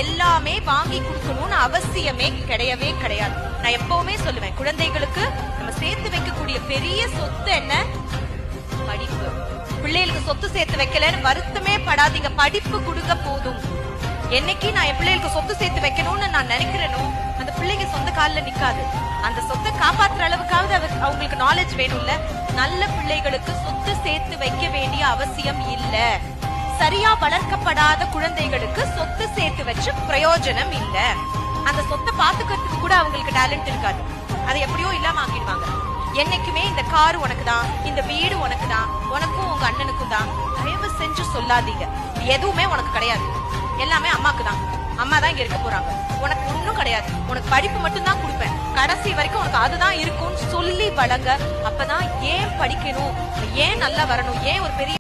எல்லாமே வாங்கி கொடுக்கணும்னு அவசியமே கிடையவே கிடையாது. நான் எப்பவுமே சொல்லுவேன், குழந்தைகளுக்கு நம்ம சேர்த்து வைக்கக்கூடிய பெரிய சொத்து என்ன? படிப்பு. பிள்ளைகளுக்கு சொத்து சேர்த்து வைக்கலன்னு வருத்தமே படாதீங்க, படிப்பு கொடுக்க போதும். என்னைக்கு நான் என் பிள்ளைகளுக்கு சொத்து சேர்த்து வைக்கணும்னு நான் நினைக்கிறேனோ அந்த பிள்ளைங்க சொந்த காலில் நிக்காது. அந்த சொத்தை காப்பாற்றுற அளவுக்காவது அவங்களுக்கு நாலேஜ் வேணும்ல. நல்ல பிள்ளைகளுக்கு சொத்து சேர்த்து வைக்க வேண்டிய அவசியம் இல்ல. சரியா வளர்க்கப்படாத குழந்தைகளுக்கு சொத்து சேர்த்து வச்சு பிரயோஜனம் இல்ல. அந்த சொத்தை பாத்துக்கிறதுக்கு கூட அவங்களுக்கு டேலண்ட் இருக்காது. அதை எப்படியோ இல்லாம ஆக்கிடுவாங்க. என்னைக்குமே இந்த கார் உனக்கு தான், இந்த வீடு உனக்கு தான், உனக்கும் உங்க அண்ணனுக்கும் தான், தயவு செஞ்சு சொல்லாதீங்க. எதுவுமே உனக்கு கிடையாது, எல்லாமே அம்மாக்கு தான். அம்மா தான் இங்க இருக்க போறாங்க, உனக்கு ஒன்னும் கிடையாது, உனக்கு படிப்பு மட்டும் தான் கொடுப்பேன், கடைசி வரைக்கும் உனக்கு அதுதான் இருக்கும்னு சொல்லி வளங்க. அப்பதான் ஏன் படிக்கணும், ஏன் நல்லா வரணும், ஏன் ஒரு பெரிய